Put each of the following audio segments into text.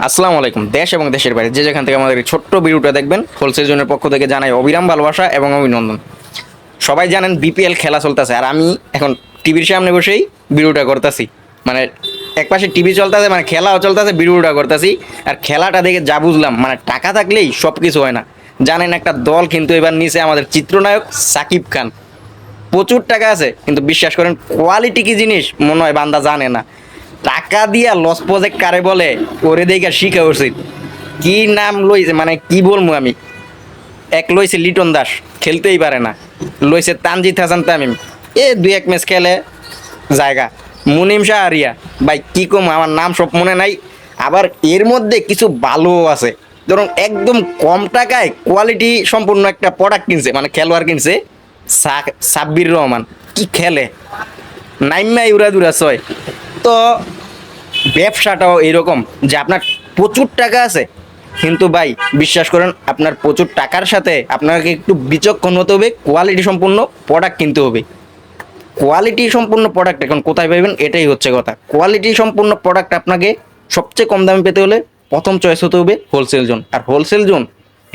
আসসালামু আলাইকুম। দেশ এবং দেশের বাইরে যে যেখান থেকে আমাদের এই ছোট্ট ভিডিওটা দেখবেন, হোলসেল জোনের পক্ষ থেকে জানাই অবিরাম ভালোবাসা এবং অভিনন্দন। সবাই জানেন বিপিএল খেলা চলতেছে, আর আমি এখন টিভির সামনে বসেই ভিডিওটা করতেছি। মানে একপাশে টিভি চলতেছে, মানে খেলাও চলতেছে, ভিডিওটা করতেছি। আর খেলাটা দেখে যা বুঝলাম, মানে টাকা থাকলেই সব কিছু হয় না। জানেন, একটা দল কিন্তু এবার নিচে আমাদের চিত্রনায়ক সাকিব খান। প্রচুর টাকা আছে, কিন্তু বিশ্বাস করেন কোয়ালিটি কি জিনিস মনে হয় বান্দা জানে না। টাকা দিয়া লস প্রজেক্ট কারে বলে করে দেখা শিখা উচিত। কি নাম লইছে, মানে কি বলবো আমি। এক লইছে লিটন দাস, খেলতেই পারে না। লইছে তানজিদ হাসান তামিম, দুই এক ম্যাচ খেলে জায়গা। মুনিম শাহ আরিয়া, ভাই কি কম, আমার নাম সব মনে নাই। আবার এর মধ্যে কিছু ভালো আছে, ধরুন একদম কম টাকায় কোয়ালিটি সম্পূর্ণ একটা প্রোডাক্ট কিনছে, মানে খেলোয়াড় কিনছে। সাব্বির রহমান কি খেলে, নাইমাই উড়াদুরা ছয়। তো ব্যবসাটাও এরকম যে আপনার প্রচুর টাকা আছে, কিন্তু ভাই বিশ্বাস করেন আপনার প্রচুর টাকার সাথে আপনাকে একটু বিচক্ষণ হতে হবে, কোয়ালিটি সম্পূর্ণ প্রোডাক্ট কিনতে হবে। কোয়ালিটি সম্পূর্ণ প্রোডাক্ট এখন কোথায় পাবেন, এটাই হচ্ছে কথা। কোয়ালিটি সম্পূর্ণ প্রোডাক্ট আপনাকে সবচেয়ে কম দামে পেতে হলে প্রথম চয়েস হতে হবে হোলসেল জোন। আর হোলসেল জোন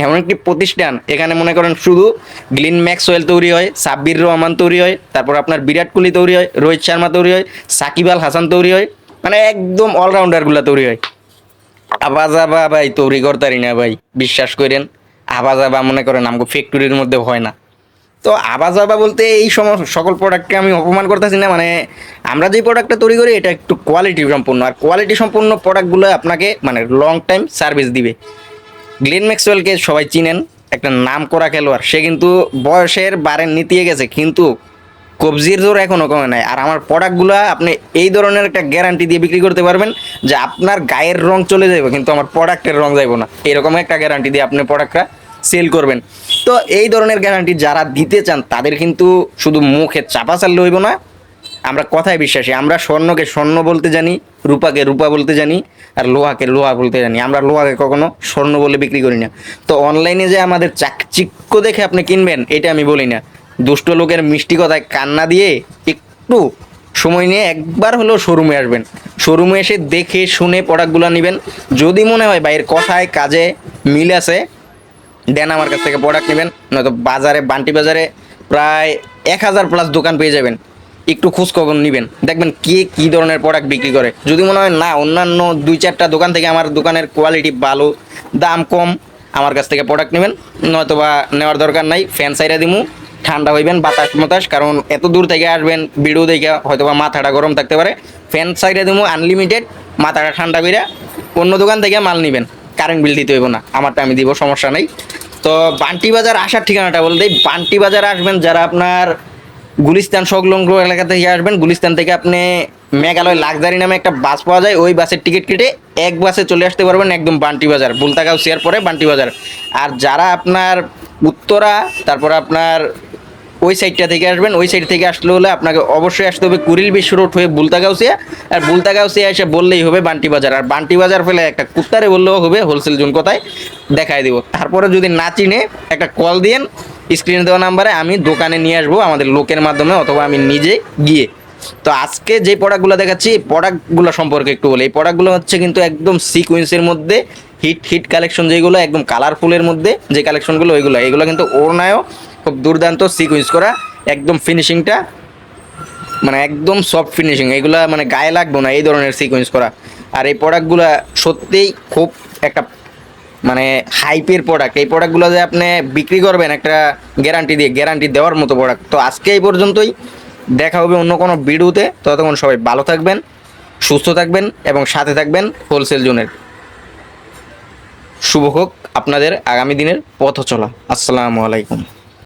এমন একটি প্রতিষ্ঠান, এখানে মনে করেন শুধু গ্লিন ম্যাক্সওয়েল তৈরি হয়, সাব্বির রহমান তৈরি হয়, তারপর আপনার বিরাট কোহলি তৈরি হয়, রোহিত শর্মা তৈরি হয়, সাকিব আল হাসান তৈরি হয়, মানে একদম অলরাউন্ডারগুলো তৈরি হয়। আবাজাবা ভাই তৈরি করতারি না ভাই, বিশ্বাস করেন। আবাজাবা মনে করেন আমাকে ফ্যাক্টরির মধ্যে হয় না। তো আবাজাবা বলতে এই সকল প্রোডাক্টকে আমি অপমান করতেছি না, মানে আমরা যে প্রোডাক্টটা তৈরি করি এটা একটু কোয়ালিটি সম্পূর্ণ, আর কোয়ালিটি সম্পূর্ণ প্রোডাক্টগুলো আপনাকে মানে লং টাইম সার্ভিস দিবে। গ্লেন ম্যাক্সওয়েলকে সবাই চিনেন, একটা নাম করা খেলোয়াড়। সে কিন্তু বয়সের বারে নিতিয়ে গেছে, কিন্তু কবজির জোর এখনও কমে নাই। আর আমার প্রোডাক্টগুলো আপনি এই ধরনের একটা গ্যারান্টি দিয়ে বিক্রি করতে পারবেন যে আপনার গায়ের রং চলে যাবে, কিন্তু আমার প্রোডাক্টের রং যাইব না। এরকম একটা গ্যারান্টি দিয়ে আপনি প্রোডাক্টটা সেল করবেন। তো এই ধরনের গ্যারান্টি যারা দিতে চান তাদের কিন্তু শুধু মুখে চাপা চাললে হইব না। আমরা কথায় বিশ্বাসী, আমরা স্বর্ণকে স্বর্ণ বলতে জানি, রূপাকে রূপা বলতে জানি, আর লোহাকে লোহা বলতে জানি। আমরা লোহাকে কখনো স্বর্ণ বলে বিক্রি করি না। তো অনলাইনে যে আমাদের চাকচিক্য দেখে আপনি কিনবেন, এটা আমি বলি না। দুষ্ট লোকের মিষ্টি কথায় কান্না দিয়ে একটু সময় নিয়ে একবার হলেও শোরুমে আসবেন। শোরুমে এসে দেখে শুনে প্রোডাক্টগুলো নেবেন। যদি মনে হয় ভাইয়ের কথায় কাজে মিল আছে, দেন আমার কাছ থেকে প্রোডাক্ট নেবেন। নয়তো বাজারে, বান্টি বাজারে প্রায় 1000+ দোকান পেয়ে যাবেন। একটু খোঁজখবর নেবেন, দেখবেন কে কী ধরনের প্রোডাক্ট বিক্রি করে। যদি মনে হয় না অন্যান্য 2-4টা দোকান থেকে আমার দোকানের কোয়ালিটি ভালো, দাম কম, আমার কাছ থেকে প্রোডাক্ট নেবেন। নয়তো বা নেওয়ার দরকার নাই, ফ্যান সাইরা দিমু, ঠান্ডা হইবেন বাতাস মতাস। কারণ এত দূর থেকে আসবেন, ভিডিও দেখে হয়তো বা মাথাটা গরম থাকতে পারে। ফ্যান সাইরা দিমু আনলিমিটেড, মাথাটা ঠান্ডা কইরা অন্য দোকান থেকে মাল নেবেন। কারেন্ট বিল দিতে হইব না, আমারটা আমি দিব, সমস্যা নেই। তো বান্টি বাজার আসার ঠিকানাটা বলতে, বান্টি বাজার আসবেন যারা আপনার গুলিস্তান সংলগ্ন এলাকা থেকে আসবেন। গুলিস্তান থেকে আপনি মেঘালয় লাক্সারি নামে একটা বাস পাওয়া যায়, ওই বাসের টিকিট কেটে এক বাসে চলে আসতে পারবেন একদম বান্টি বাজার, বুলতাগাউসিয়ার পরে বান্টি বাজার। আর যারা আপনার উত্তরা, তারপর আপনার ওই সাইডটা থেকে আসবেন, ওই সাইড থেকে আসলে হলে আপনাকে অবশ্যই আসতে হবে কুড়িল বিশ্ব রোড হয়ে বুলতাগাউসিয়া। আর বুলতাগাউসিয়া এসে বললেই হবে বান্টি বাজার। আর বান্টি বাজার ফেলে একটা কুত্তারে বললেও হবে হোলসেল জোন কোথায়, দেখাই দিব। তারপরে যদি না চিনে একটা কল দিয়েন স্ক্রিনে দেওয়া নাম্বারে, আমি দোকানে নিয়ে আসবো আমাদের লোকের মাধ্যমে, অথবা আমি নিজে গিয়ে। তো আজকে যে প্রোডাক্টগুলো দেখাচ্ছি, এই প্রোডাক্টগুলো সম্পর্কে একটু বলি। এই প্রোডাক্টগুলো হচ্ছে কিন্তু একদম সিকোয়েন্সের মধ্যে হিট হিট কালেকশন, যেগুলো একদম কালারফুলের মধ্যে যে কালেকশনগুলো, এগুলো কিন্তু ওড়নায়ও খুব দুর্দান্ত সিকোয়েন্স করা, একদম ফিনিশিংটা মানে একদম সফট ফিনিশিং। এগুলা মানে গায়ে লাগবে না এই ধরনের সিকোয়েন্স করা। আর এই প্রোডাক্টগুলো সত্যিই খুব একটা মানে হাইপের প্রোডাক্ট। এই প্রোডাক্টগুলো যে আপনি বিক্রি করবেন একটা গ্যারান্টি দিয়ে, গ্যারান্টি দেওয়ার মতো প্রোডাক্ট। তো আজকে এই পর্যন্তই, দেখা হবে অন্য কোনো ভিডিওতে। ততক্ষণ সবাই ভালো থাকবেন, সুস্থ থাকবেন এবং সাথে থাকবেন হোলসেল জোনের। শুভ হোক আপনাদের আগামী দিনের পথ চলা। আসসালামু আলাইকুম।